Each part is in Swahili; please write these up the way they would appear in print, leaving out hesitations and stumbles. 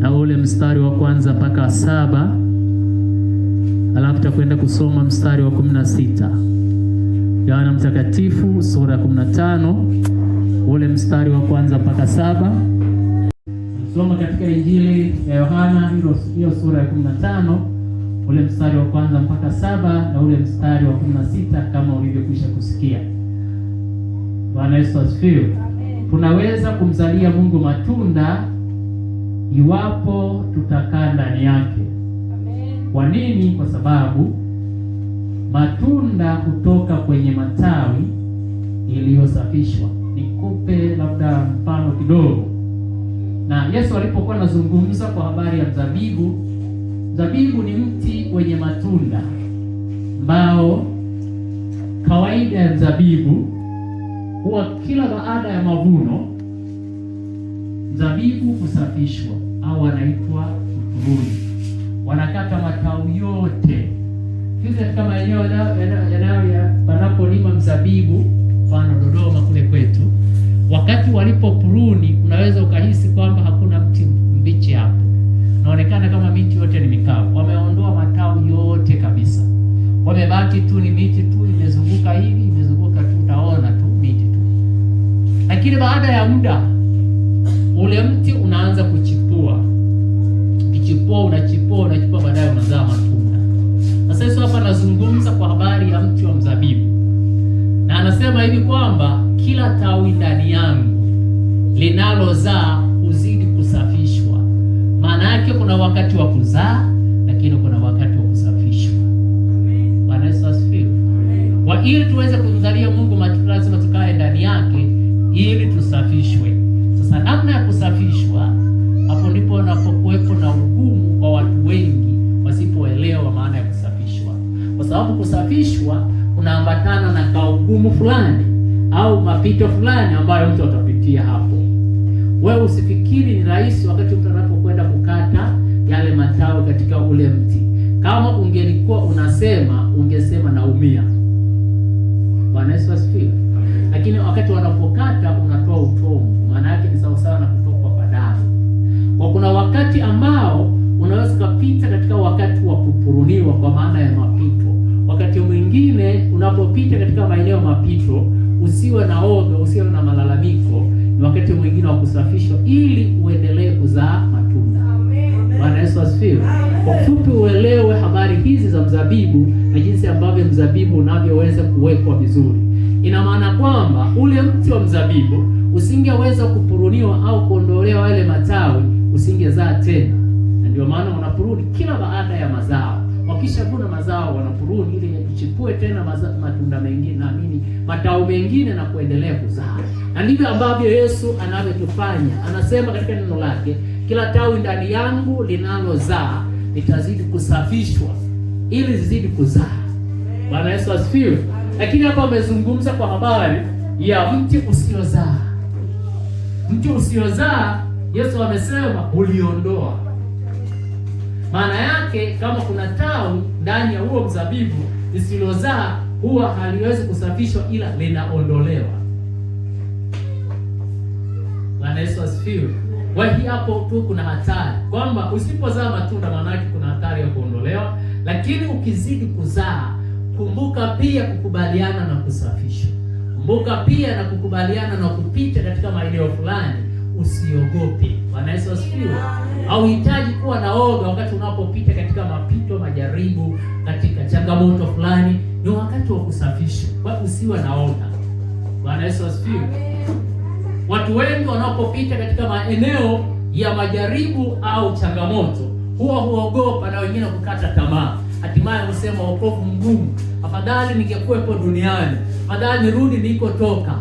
na ule mstari wa kwanza mpaka 7, alafu tutakwenda kusoma mstari wa 16. Yohana Mtakatifu sura ya 15 ule mstari wa kwanza mpaka 7. Soma katika Injili ya Yohana hiyo sura ya 15 ule mstari wa kwanza mpaka 7 na ule mstari wa 16 kama ulivyokwisha kusikia. Bwana Yesu asifiwe. Tunaweza kumzalia Mungu matunda iwapo tutakaa ndani yake. Kwa nini? Kwa sababu matunda kutoka kwenye matawi iliyosafishwa. Nikupe labda mfano kidogo. Na Yesu alipokuwa anazungumza kwa habari ya mzabibu, mzabibu ni mti wenye matunda ambao kawaida ya mzabibu huwa kila baada ya mavuno mzabibu kusafishwa au wanaitwa uturuni. Wanakata matawi yote. Hizi katika maeneo panapolima mzabibu, mfano Dodoma kule kwetu, wakati walipopuruni unaweza ukahisi kwamba hakuna mti mbichi hapo. Inaonekana kama miti yote ni mikavu. Wameondoa matawi yote kabisa. Wamebaki tu ni miti tu imezunguka hivi, imezunguka tu, utaona tu miti tu. Lakini baada ya muda ule mti unaanza kuchipua. Ukichipua unachipua, baadaye unazaa matunda. Sasa Yesu hapa anazungumza kwa habari ya mti wa mzabibu. Na anasema hivi kwamba kila tawi ndani yangu linalozaa uzidi kusafishwa. Maana yake kuna wakati wa kuzaa, lakini kuna wakati wa kusafishwa. Bwana Yesu asifiwe. Kwa ili tuweze kumzalia Mungu matunda lazima tukae ndani yake ili tusafishwe. Sasa namna ya kusafishwa, hapo ndipo unapokuwepo na ugumu kwa watu wengi wasipoelewa maana ya kusafishwa. Kwa sababu kusafishwa kunaambatana na kaugumu fulani au mapito fulani ambayo mtu atapitia hapo. Wewe usifikiri ni rahisi wakati mtu anapokwenda kukata yale matawi katika ule mti. Kama ungelikuwa ungesema naumia. Bwana Yesu asifiwe. Lakini wakati wanapokata unatoa utomu. Maana yake ni sawa sawa na kutokwa kwa damu. Kwa kuna wakati ambao unaweza kupita katika wakati wa kupuruniwa kwa maana ya mapito. Wakati mwingine unapopita katika maeneo mapito, usiwe na oga, usiwe na malalamiko, ni wakati mwingine wa kusafishwa ili uendelee kuzaa matunda. Bwana Yesu asifiwe. Kwa kifupi uelewe habari hizi za mzabibu na jinsi ambavyo mzabibu unavyoweza kuwekwa vizuri. Ina maana kwamba ule mti wa mzabibu usingeweza kupuruniwa au kuondolewa yale matawi, usingezaa tena. Na ndio maana wanapuruni kila baada ya mazao. Wakishavuna mazao wanapuruni ili ichipue tena matunda mengine, naamini matawi mengine na kuendelea kuzaa. Na ndivyo ambavyo Yesu anavyotufanya. Anasema katika neno lake, kila tawi ndani yangu linalozaa litazidi kusafishwa ili zizidi kuzaa. Bwana Yesu asifiwe. Lakini hapa amezungumza kwa habari ya mti usiozaa. Mti usiozaa Yesu amesema uliondoa. Maana yake kama kuna tawi ndani ya huo mzabibu lisilozaa, huwa haliwezi kusafishwa ila linaondolewa. Bwana Yesu asifiwe. Wahi hapo tu kuna hatari kwamba usipozaa matunda, maana yake kuna hatari ya kuondolewa. Lakini ukizidi kuzaa, kumbuka pia kukubaliana na kusafishwa. Kumbuka pia na kukubaliana na kupita katika maeneo fulani. Usiogope. Bwana Yesu asifiwe. Hauhitaji kuwa na oga wakati unapopita katika mapito, majaribu, katika changamoto fulani. Ni wakati wa kusafishwa. Kwa usiwe na oga. Bwana Yesu asifiwe. Watu wengi wanapopita katika maeneo ya majaribu au changamoto huwa huogopa na wengine kukata tamaa. Hatimaye husema wokovu mgumu. Afadhali ningekuwepo duniani. Afadhali nirudi nilikotoka.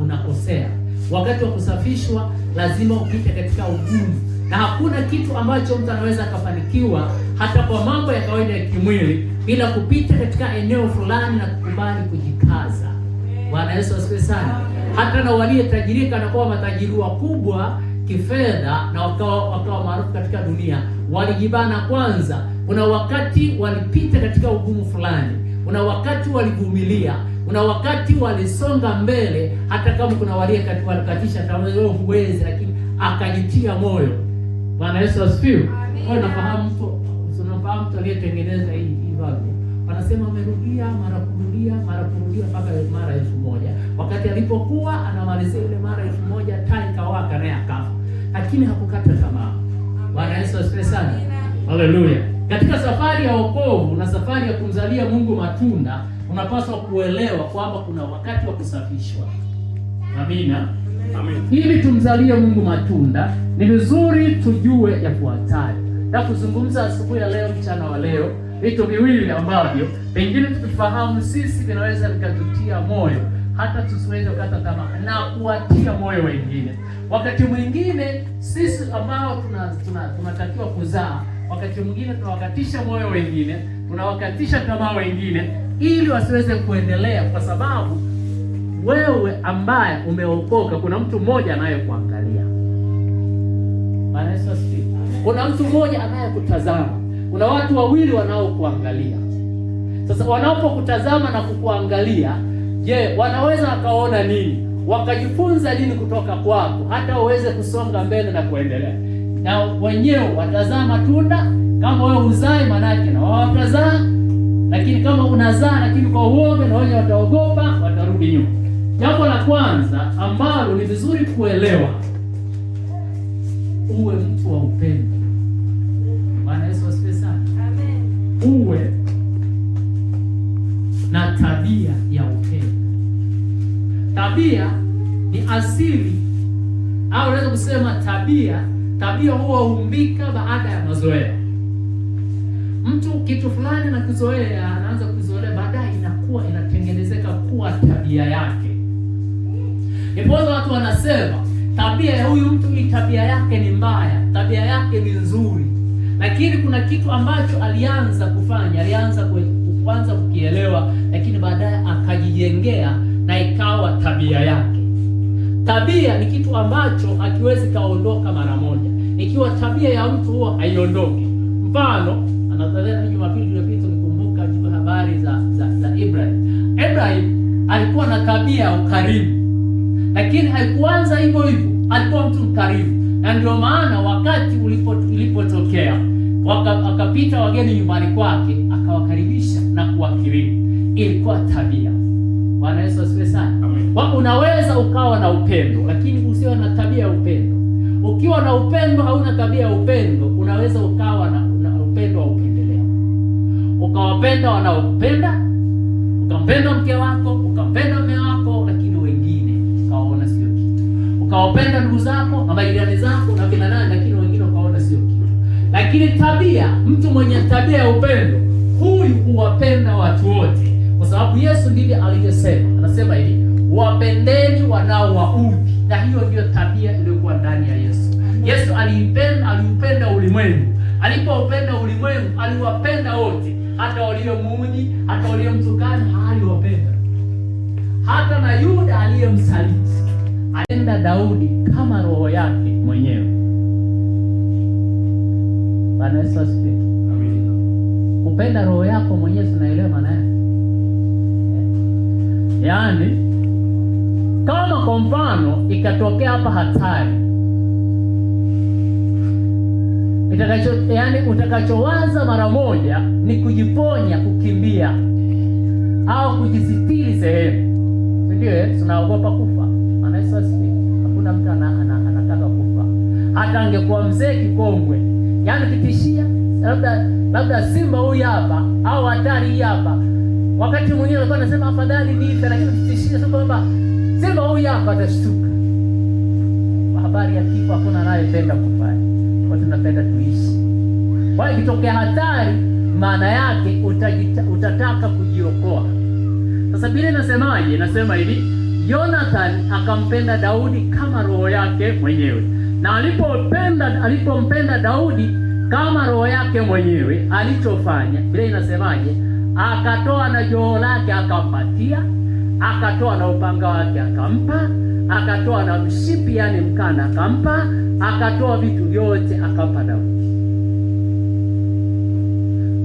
Unakosea. Wakati wa kusafishwa lazima upite katika ugumu. Na hakuna kitu ambacho mtu anaweza akafanikiwa hata kwa mambo ya kawaida ya kimwili bila kupita katika eneo fulani na kukubali kujikaza. Bwana Yesu asifiwe sana. Hata na waliotajirika na kuwa matajiri wakubwa kifedha na wakawa maarufu katika dunia, walijibana kwanza. Kuna wakati walipita katika ugumu fulani. Kuna wakati walivumilia. Kuna wakati walisonga mbele hata kama kuna walikatisha tamaa, huwezi, lakini akajitia moyo. Bwana Yesu asifiwe. Kwa nafahamu mtu aliyetengeneza hii valve. Wanasema amerudia mara kurudia mpaka mara 1000. Wakati alipokuwa anamalizia ile mara 1000 taa ikawaka naye akafa. Lakini hakukata tamaa. Bwana Yesu asifiwe sana. Haleluya. Katika safari ya wokovu na safari ya kumzalia Mungu matunda, unapaswa kuelewa kwamba kuna wakati wa kusafishwa. Amina. Amen. Ili tumzalie Mungu matunda, ni vizuri tujue yafuatayo. Na kuzungumza asubuhi ya leo, mchana wa leo, vitu viwili ambavyo pengine tukifahamu sisi vinaweza vikatutia moyo hata tusiweze kukata tamaa na kuwatia moyo wengine. Wakati mwingine sisi ambao tunatakiwa kuzaa, wakati mwingine tunawakatisha moyo wengine, tunawakatisha tamaa wengine ili wasiweze kuendelea, kwa sababu wewe ambaye umeokoka kuna mtu mmoja anayekuangalia. Bwana Yesu asifiwe. Kuna mtu mmoja anayekutazama. Kuna watu wawili wanaokuangalia. Sasa wanapokutazama na kukuangalia, je, wanaweza wakaona nini? Wakajifunza nini kutoka kwako hata uweze kusonga mbele na kuendelea? Na wenyewe watazaa matunda. Kama wewe uzai, manake na wao watazaa. Lakini kama unazaa lakini kwa uoga, na wenyewe wataogopa, watarudi nyuma. Jambo la kwanza ambalo ni vizuri kuelewa, uwe mtu wa upendo. Bwana Yesu asifiwe sana. Amen. Uwe na tabia ya upendo. Tabia ni asili, au unaweza kusema tabia huwa huumbika baada ya mazoea. Mtu kitu fulani na kuzoea, anaanza kuzoea, baadaye inakuwa inatengenezeka kuwa tabia yake. Ndipo watu wanasema tabia ya huyu mtu ni tabia yake ni mbaya, tabia yake ni nzuri. Lakini kuna kitu ambacho alianza kufanya, alianza kuanza kukielewa, lakini baadaye akajijengea na ikawa tabia yake. Tabia ni kitu ambacho hakiwezi kaondoka mara moja. Ikiwa tabia ya mtu huwa haiondoki. Mfano, anatazama Jumapili iliyopita nikumbuka juu habari za Ibrahim. Ibrahim alikuwa na tabia ya ukarimu. Lakini haikuanza hivyo hivyo. Alikuwa mtu mkarimu. Na ndio maana wakati ulipotokea wakapita wageni nyumbani kwake, akawakaribisha na kuwakirimu. Ilikuwa tabia. Bwana Yesu asifiwe sana. Unaweza ukawa na upendo lakini usiwe na tabia ya upendo. Ukiwa na upendo hauna tabia ya upendo, unaweza ukawa na upendo wa upendeleo. Ukawapenda wanaokupenda, ukampenda mke wako, ukampenda mume wako, lakini wengine ukaona sio kitu. Ukawapenda ndugu zako na majirani zako na kina nani, lakini wengine ukaona sio kitu. Lakini tabia, mtu mwenye tabia ya upendo, huyu huwapenda watu wote. Kwa sababu Yesu ndiye aliyesema, anasema hivi, wapendeni wanaowaudhi. Na hiyo ndio tabia iliyokuwa ndani ya Yesu. Yesu aliupenda ulimwengu. Alipopenda ulimwengu, aliwapenda wote, hata waliomuudhi, hata waliomtukana, aliwapenda. Hata na Yuda aliyemsaliti, alienda Daudi kama roho yake mwenyewe. Bwana Yesu asifiwe. Amina. Kupenda roho yako mwenyewe, tunaelewa maana yake. Yaani kama kwa mfano ikatokea hapa hatari, utakachowaza mara moja ni kujiponya, kukimbia au kujisitiri sehemu. Ndio tunaogopa kufa. Maana Yesu asifiwe. Hakuna mtu anataka kufa. Hata angekuwa mzee kikongwe, yaani kitishia labda simba huyu hapa au hatari hii hapa, wakati mwingine alikuwa anasema afadhali nife, lakini kitishia sasa kwamba simba huyu hapa atashtuka. Kwa habari ya kifo hakuna anayependa kufa. Watu tunapenda tuishi. Kwa hiyo ikitokea hatari, maana yake utataka kujiokoa. Sasa Biblia inasemaje? Inasema hivi, Jonathan akampenda Daudi kama roho yake mwenyewe. Na alipompenda Daudi kama roho yake mwenyewe, alichofanya, Biblia inasemaje? Akatoa na joho lake akampatia, akatoa na upanga wake akampa, akatoa na mshipi, yani mkana, akampa, akatoa vitu vyote akampa Daudi.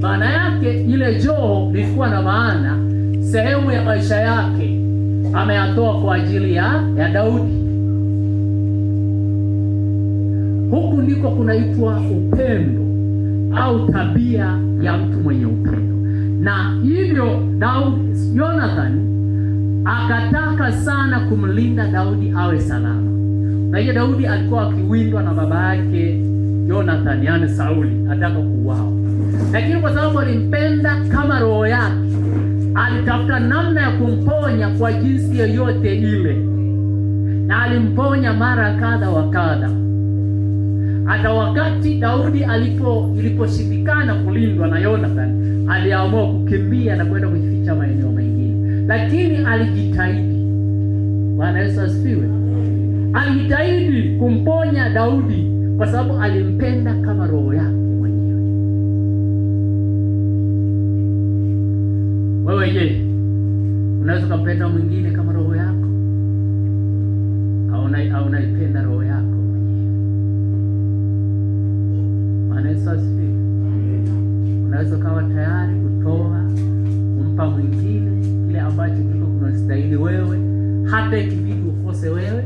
Maana yake ile joho lilikuwa na maana, sehemu ya maisha yake ameyatoa kwa ajili ya Daudi. Huku ndiko kunaitwa upendo au tabia ya mtu mwenye upendo. Na hivyo Jonathan akataka sana kumlinda Daudi awe salama. Na hiyo Daudi alikuwa akiwindwa na baba yake Jonathan, yani Sauli, ataka kuuawa. Lakini kwa sababu alimpenda kama roho yake, alitafuta namna ya kumponya kwa jinsi yoyote ile. Na alimponya mara kadha wa kadha. Hata wakati Daudi iliposhindikana kulindwa na Jonathan, aliamua kukimbia na kwenda kujificha maeneo mengine. Lakini alijitahidi. Bwana Yesu asifiwe. Alijitahidi kumponya Daudi kwa sababu alimpenda kama roho yake mwenyewe. Wewe je, unaweza kumpenda mwingine kama roho yako? Au unaipenda roho yako mwenyewe? Bwana Yesu asifiwe. Unaweza kawa tayari kutoa kumpa mwingine kile ambacho kiko kunastahili wewe, hata ikibidi ukose wewe.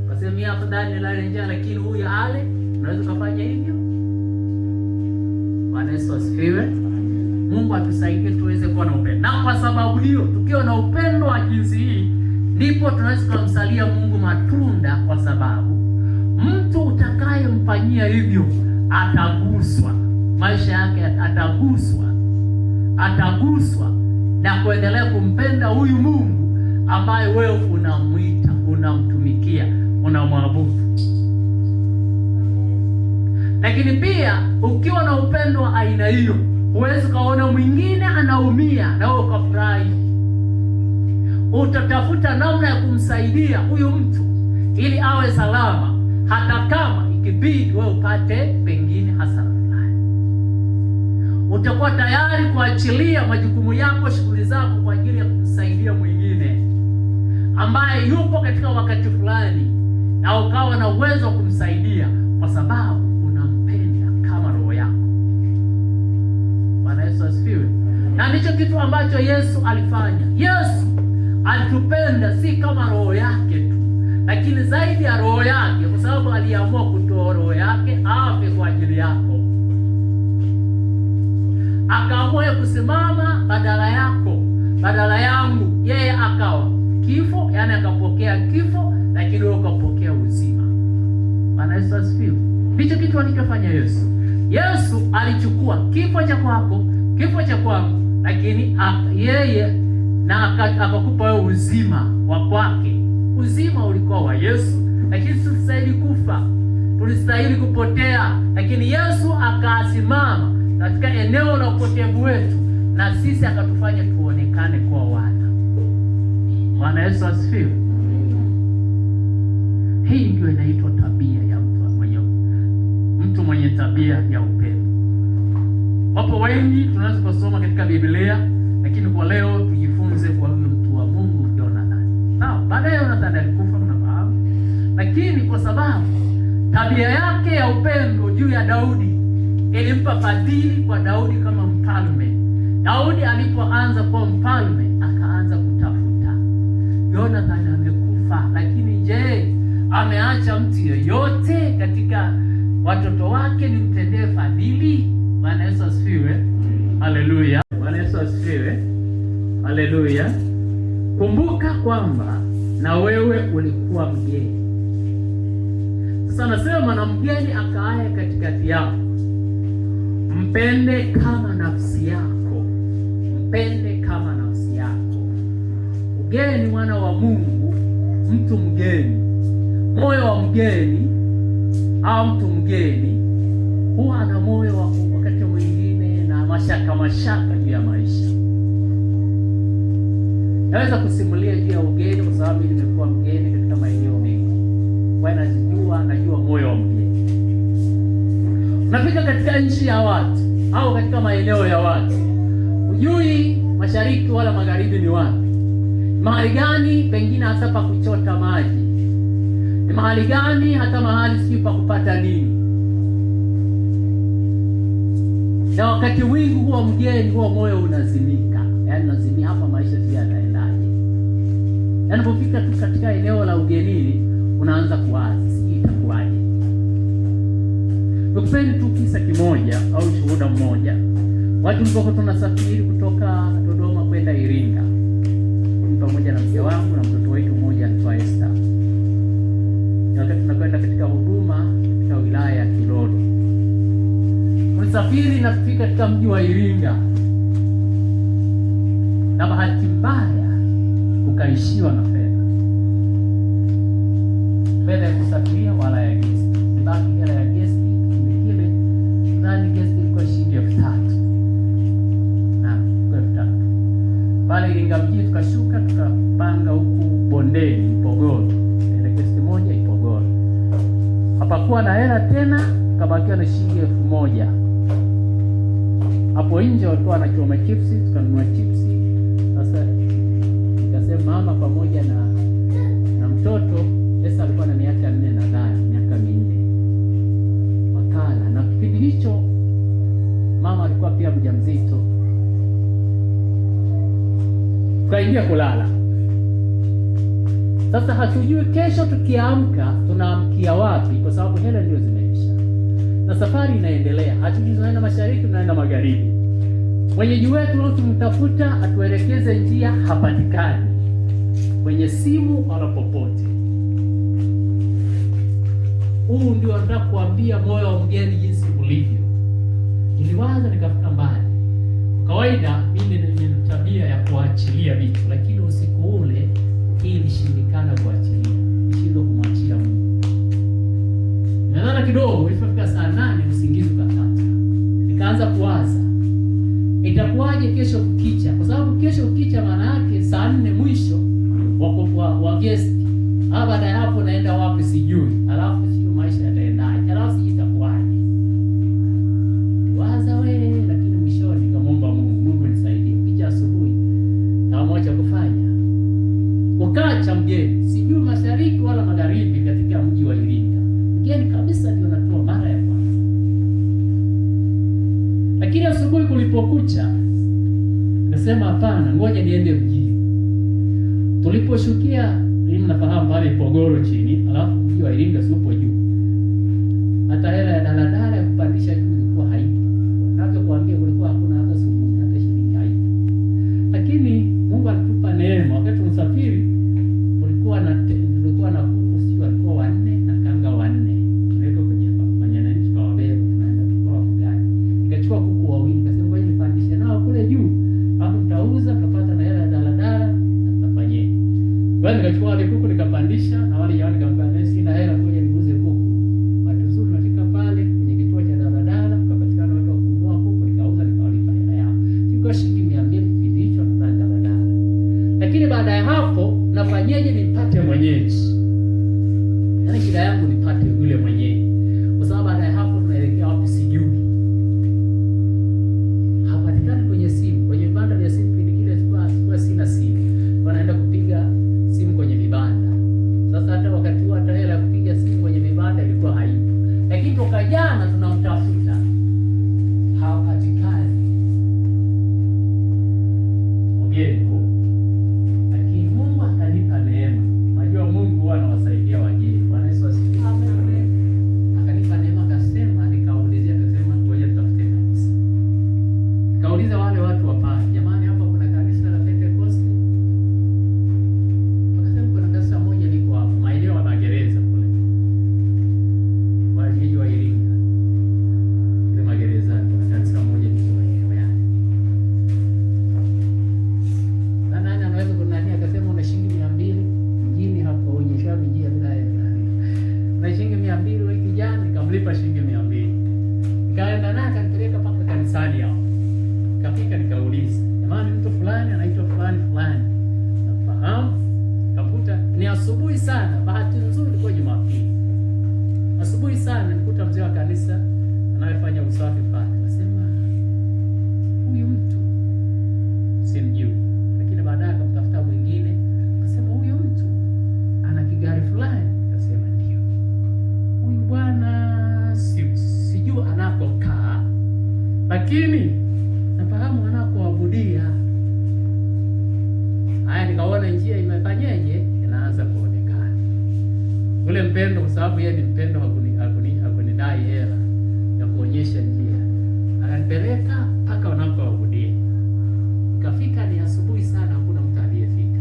Kwa sababu hapa ndani nilale njaa lakini huyu ale, unaweza kufanya hivyo. Bwana Yesu asifiwe. Mungu atusaidie tuweze kuwa na upendo. Na kwa sababu hiyo, tukiwa na upendo wa jinsi hii, ndipo tunaweza kumsalia Mungu matunda, kwa sababu mtu utakayemfanyia hivyo ataguswa, maisha yake ataguswa na kuendelea kumpenda huyu Mungu ambaye wewe unamwita, unamtumikia, unamwabudu. Lakini pia ukiwa na upendo wa aina hiyo, huwezi kaona mwingine anaumia na wewe ukafurahi. Utatafuta namna ya kumsaidia huyu mtu ili awe salama, hata kama ikibidi wewe upate pengine hasara fulani. Utakuwa tayari kuachilia majukumu yako, shughuli zako, kwa ajili ya kumsaidia mwingine ambaye yupo katika wakati fulani, na ukawa na uwezo wa kumsaidia kwa sababu unampenda kama roho yako. Bwana Yesu asifiwe. Na ndicho kitu ambacho Yesu alifanya. Yesu alitupenda si kama roho yake tu, lakini zaidi ya roho yake, kwa sababu aliamua kutoa roho yake afe kwa ajili yako. Akaamua kusimama badala yako, badala yangu. Yeye akawa kifo, yani akapokea kifo, lakini wewe ukapokea uzima. Bwana Yesu asifiwe. Ndicho kitu alichofanya Yesu. Yesu alichukua kifo cha kwako, kifo cha kwangu, lakini yeye na akakupa wewe uzima wa kwake. Uzima ulikuwa wa Yesu, lakini tulistahili kufa, tulistahili kupotea, lakini Yesu akasimama katika eneo la upotevu wetu, na sisi akatufanya tuonekane kwa wana. Bwana Yesu asifiwe. Hii ndio inaitwa tabia ya mtu mwenye tabia ya upendo. Wapo wengi tunaweza kusoma katika Biblia, lakini kwa leo tujifunze kwa huyo mtu wa Mungu Jonathan. Baadaye Jonathan alikufa, mnafahamu, lakini kwa sababu tabia yake ya upendo juu ya Daudi ilimpa fadhili kwa Daudi kama mfalme. Daudi alipoanza kuwa mfalme, akaanza kutafuta, Jonathan amekufa, lakini je, ameacha mtu yeyote katika watoto wake nimtendee fadhili? Bwana Yesu asifiwe. Haleluya. Bwana Yesu asifiwe. Haleluya. Kumbuka kwamba na wewe ulikuwa mgeni. Sasa nasema, na mgeni akaaye katikati yako, mpende kama nafsi yako. Mpende kama nafsi yako. Mgeni, mwana wa Mungu, mtu mgeni, moyo wa mgeni au mtu mgeni huwa ana moyo wa wakati mwingine na mashaka juu ya maisha. Naweza kusimulia juu ya ugeni kwa sababu nimekuwa mgeni katika maeneo mengi. Najua moyo wa mgeni. Unafika katika nchi ya watu au katika maeneo ya watu, hujui mashariki wala magharibi ni wapi, mahali gani pengine hata pa kuchota maji, ni mahali gani hata mahali sijui pa kupata nini. Na wakati wingi huwa mgeni, huwa moyo unazimika, yaani unazimia, hapa maisha si yataendaje. Yanapofika tu katika eneo la ugenini, unaanza kuwaza sijui itakuwaje. Nikupeni tu kisa kimoja au shuhuda mmoja. Watu mlikuwa tunasafiri kutoka Dodoma kwenda Iringa, pamoja na mke wangu na mtoto wetu mmoja anaitwa Esther. Wakati tunakwenda katika huduma katika wilaya ya Kilolo, tulisafiri na kufika katika mji wa Iringa, na bahati mbaya tukaishiwa na fedha ya kusafiria wala ya gesi. Baki hela ya gesi kile ndani, gesi ilikuwa shilingi 3,000 na kwa 3,000 pale Iringa mjini. Tukashuka tukapanga huku bondeni Ipogoro, ile gesi moja Ipogoro. Hapakuwa na hela tena, kabakiwa na shilingi 1,000. Hapo nje walikuwa wanachoma chipsi, tukanunua chipsi. Sasa nikasema mama pamoja na mtoto, Esa alikuwa na miaka 4 nadhani, miaka 4, wakala. Na kipindi hicho mama alikuwa pia mjamzito. Tukaingia kulala. Sasa hatujui kesho tukiamka tunaamkia wapi, kwa sababu hela ndio zimeisha na safari inaendelea. Hatujui tunaenda mashariki, tunaenda magharibi. Mwenyeji wetu leo tumtafuta atuelekeze njia, hapatikani kwenye simu wala popote. Huu ndio nataka kuambia moyo wa mgeni jinsi ulivyo. Niliwaza nikafika mbali. Kwa kawaida mimi nina tabia ya kuachilia vitu, lakini usiku ule hii ilishindikana kuachilia. Nishindwa kumwachia Mungu. Nilala kidogo, ilifika saa 8 usingizi ukakata. Nikaanza kuwaza itakuwaje kesho kukicha, kwa sababu kesho kukicha maana yake saa 4 mwisho wa guest. Baada ya hapo naenda wapi sijui. Alafu sio maisha yataendaje. Alafu sijui itakuwaje. Waza wewe, lakini mwishoni nikamwomba Mungu nisaidie. Kisha asubuhi kama cha kufanya. Ukacha mgeni, sijui mashariki wala magharibi katika mji wa Iringa. Mgeni kabisa ndio natoa mara ya kwanza. Lakini asubuhi kulipokucha, nasema hapana, ngoja niende mjini. Tuliposhukia, mimi nafahamu pale Ipogoro chini, alafu mji wa Iringa supo juu. Hata hela ya daladala ya kupandisha juu ilikuwa haipo. Navyokuambia kulikuwa hakuna hata sufuri, hata shilingi haipo. Lakini Mungu alitupa neema. Wakati tunasafiri kulikuwa na kuku, sio walikuwa 4 na kanga 4. Tunaweka kwenye nani tukawabeba, tunaenda kwa wafugaji. Nikachukua kuku 2, nikasema ngoja nipandishe nao kule juu. Hapo nitauza, tutapata na hela ya daladala na tutafanyia. Basi nikachukua wale kuku nikapandisha, na wale jamaa nikamwambia sina hela, ngoja niguze kuku. Watu nzuri nafika pale kwenye kituo cha daladala, kukapatikana watu wa kununua kuku, nikauza nikawalipa hela yao. Ilikuwa shilingi 200 kipindi hicho na daladala. Lakini baada ya hapo nafanyaje nipate mwenyeji? Yaani shida yangu nipate yule mwenyeji. Kwa sababu baada ya hapo tunaelekea wapi sijui. Hapatikani kwenye simu, kwenye vibanda vya simu kile sikuwa sina simu. Wanaenda kupiga simu kwenye vibanda. Sasa hata wakati huo hata hela ya kupiga simu kwenye vibanda ilikuwa haipo. Lakini toka jana tunamtafuta, hapatikani mgeni. Lakini Mungu akanipa neema. Unajua Mungu huwa anawasaidia wageni. Bwana Yesu asifiwe. Amen. Akanipa neema, akasema, nikaulizia, akasema ngoja tutafute kanisa. Nikauliza wale watu wa pale, jamani, hapa kuna kanisa la Pentecost? Wakasema kuna kanisa moja liko hapo maeneo ya magereza kule. Wajeji wa Iringa. Kule magerezani kuna kanisa moja liko maeneo yale. Na nani anaweza kunania, akasema una shilingi 200 mjini hapo onyesha njia bila hela. Na shilingi 200 wiki jana nikamlipa shilingi 200. Nikaenda naye akanipeleka mpaka kanisani hapo. Kafika nikauliza, jamani, mtu fulani anaitwa fulani fulani. Nafahamu. Kakuta ni asubuhi sana, bahati nzuri ilikuwa Jumapili. Asubuhi sana nikuta mzee wa kanisa anayefanya usafi pale. Nasema huyu mtu simjui. Lakini baadaye akamtafuta mwingine, akasema huyu mtu ana kigari fulani. Akasema ndio. Huyu bwana sijui anakokaa, lakini nafahamu anakoabudia. Haya, nikaona njia imefanyaje, inaanza kuonekana. Ule mpendo, kwa sababu yeye ni mpendo, hakunidai hela. kuonyesha njia, akanipeleka mpaka wanapoabudia. Nikafika ni asubuhi sana, hakuna mtu aliyefika.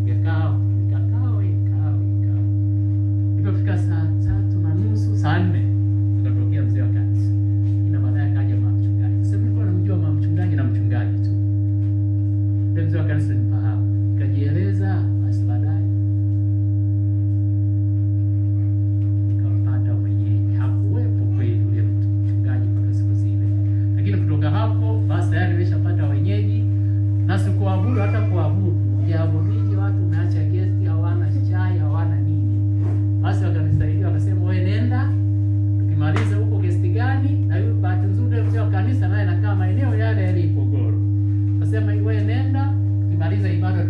Nikakaa. Ilipofika saa 3:30, saa 4 akatokea mzee wa kanisa. Na baadaye akaja mama mchungaji. Sasa nilikuwa namjua mama mchungaji na mchungaji tu. Ndio mzee wa kanisa nifahamu. Nikajieleza, basi baadaye nikapata mwenyeji. Hakuwepo kweli yule mchungaji mpaka siku zile. Lakini kutoka hapo basi tayari nimeshapata wenyeji. Na sikuabudu hata kuabudu. Ukiabudije watu umeacha guest, hawana chai, hawana nini. Basi wakanisaidia, wakasema wewe nenda. Tukimaliza huko guest gani? Na yule bahati nzuri mzee wa kanisa naye anakaa maeneo yale yale Ipogoro. Akasema wewe nenda, tukimaliza ibada